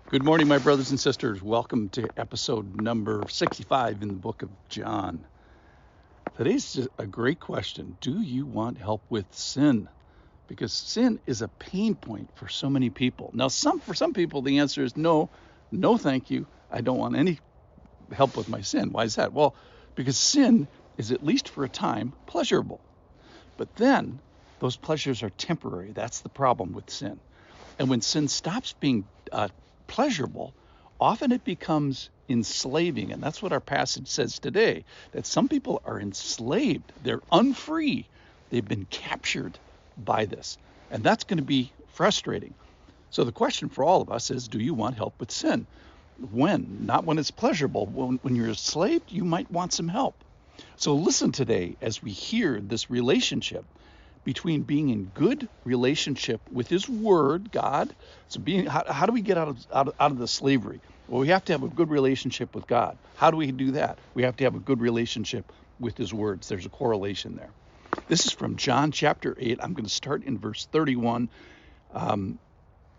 Good morning, my brothers and sisters. Welcome to episode number 65 in the book of John. Today's just a great question. Do you want help with sin? Because sin is a pain point for so many people. Now, for some people, the answer is no, thank you. I don't want any help with my sin. Why is that? Well, because sin is, at least for a time, pleasurable. But then those pleasures are temporary. That's the problem with sin. And when sin stops being pleasurable, often it becomes enslaving. And that's what our passage says today, that some people are enslaved. They're unfree. They've been captured by this. And that's going to be frustrating. So the question for all of us is, do you want help with sin? When? Not when it's pleasurable. When you're enslaved, you might want some help. So listen today as we hear this relationship between being in good relationship with His Word, God. So how do we get out of the slavery? Well, we have to have a good relationship with God. How do we do that? We have to have a good relationship with His words. There's a correlation there. This is from John chapter 8. I'm going to start in verse 31.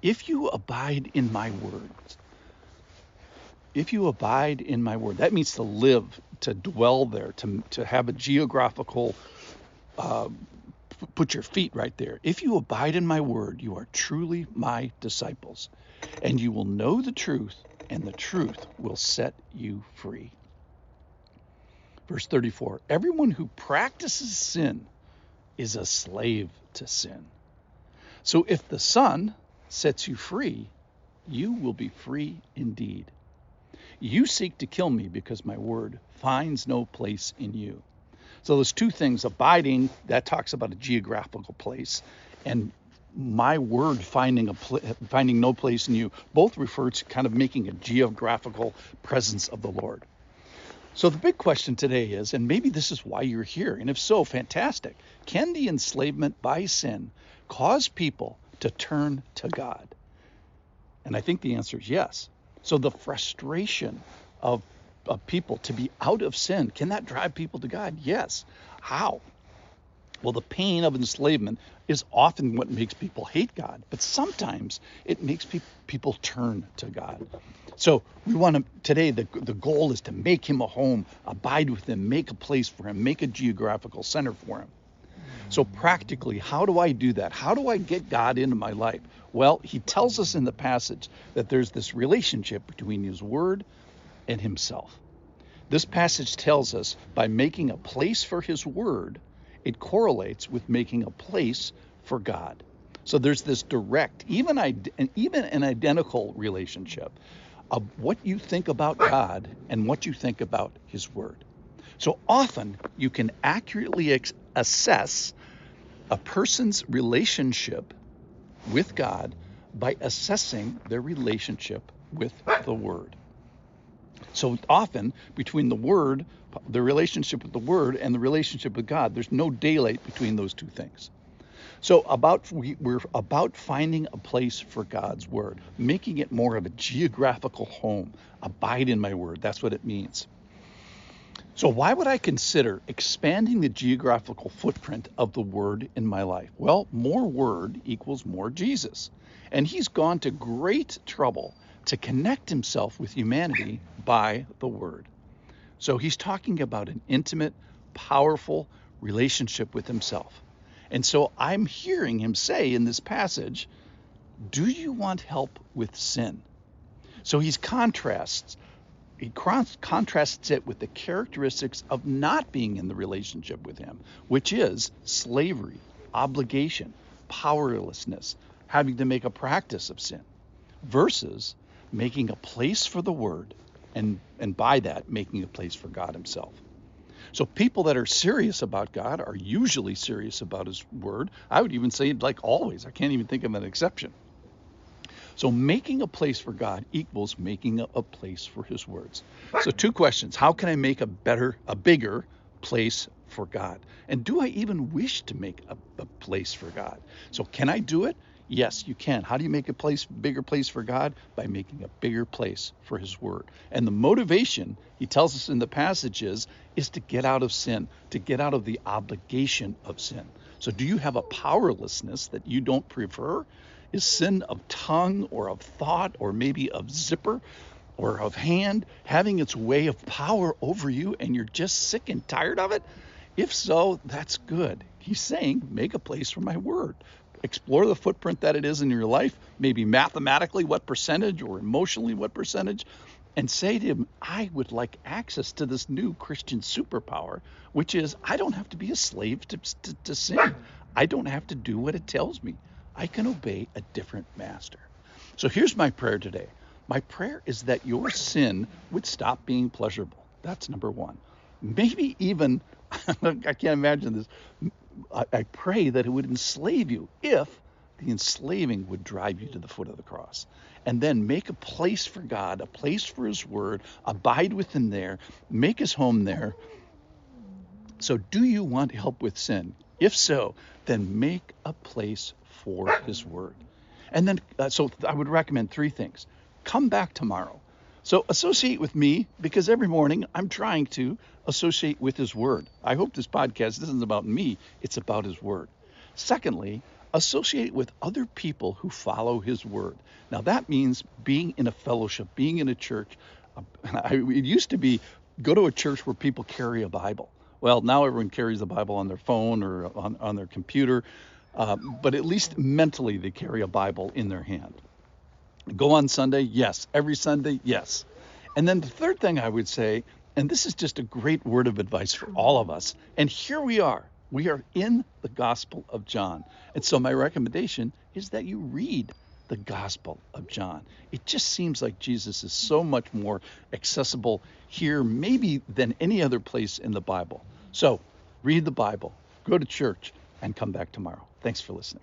If you abide in my words, that means to live, to dwell there, to have a geographical put your feet right there. If you abide in my word, you are truly my disciples, and you will know the truth, and the truth will set you free. Verse 34, everyone who practices sin is a slave to sin. So if the Son sets you free, you will be free indeed. You seek to kill me because my word finds no place in you. So there's two things. Abiding, that talks about a geographical place, and my word finding no place in you, both refer to kind of making a geographical presence of the Lord. So the big question today is, and maybe this is why you're here, and if so, fantastic. Can the enslavement by sin cause people to turn to God? And I think the answer is yes. So the frustration of people to be out of sin, can that drive people to God? Yes. How? Well, the pain of enslavement is often what makes people hate God, but sometimes it makes people turn to God. So we want to, today, the goal is to make Him a home, abide with Him, make a place for Him, make a geographical center for Him. So practically, how do I do that? How do I get God into my life? Well, He tells us in the passage that there's this relationship between His Word and Himself. This passage tells us by making a place for His Word, it correlates with making a place for God. So there's this direct, even an identical relationship of what you think about God and what you think about His Word. So often you can accurately assess a person's relationship with God by assessing their relationship with the Word. So often between the relationship with the Word and the relationship with God, there's no daylight between those two things. So we're about finding a place for God's Word, making it more of a geographical home. Abide in my Word. That's what it means. So why would I consider expanding the geographical footprint of the Word in my life? Well, more Word equals more Jesus. And He's gone to great trouble to connect Himself with humanity by the Word. So He's talking about an intimate, powerful relationship with Himself. And so I'm hearing Him say in this passage, do you want help with sin? So He contrasts it with the characteristics of not being in the relationship with Him, which is slavery, obligation, powerlessness, having to make a practice of sin, versus making a place for the Word, and by that, making a place for God Himself. So people that are serious about God are usually serious about His Word. I would even say, like always, I can't even think of an exception. So making a place for God equals making a place for His words. So two questions. How can I make a bigger place for God? And do I even wish to make a place for God? So can I do it? Yes, you can. How do you make a bigger place for God? By making a bigger place for His Word. And the motivation, He tells us in the passages, is to get out of sin, to get out of the obligation of sin. So do you have a powerlessness that you don't prefer? Is sin of tongue or of thought or maybe of zipper or of hand having its way of power over you and you're just sick and tired of it? If so, that's good. He's saying, make a place for my word. Explore the footprint that it is in your life, maybe mathematically what percentage or emotionally what percentage, and say to him, I would like access to this new Christian superpower, which is I don't have to be a slave to sin. I don't have to do what it tells me. I can obey a different master. So here's my prayer today. My prayer is that your sin would stop being pleasurable. That's number one. Maybe even, I can't imagine this, I pray that it would enslave you if the enslaving would drive you to the foot of the cross. And then make a place for God, a place for his word, abide with him there, make his home there. So do you want help with sin? If so, then make a place for his word. And then, so I would recommend three things. Come back tomorrow. So associate with me, because every morning I'm trying to associate with his word. I hope this podcast isn't about me, it's about his word. Secondly, associate with other people who follow his word. Now that means being in a fellowship, being in a church. It used to be go to a church where people carry a Bible. Well, now everyone carries the Bible on their phone or on their computer, but at least mentally they carry a Bible in their hand. Go on Sunday? Yes. Every Sunday? Yes. And then the third thing I would say, and this is just a great word of advice for all of us, and here we are. We are in the Gospel of John. And so my recommendation is that you read the Gospel of John. It just seems like Jesus is so much more accessible here maybe than any other place in the Bible. So read the Bible, go to church, and come back tomorrow. Thanks for listening.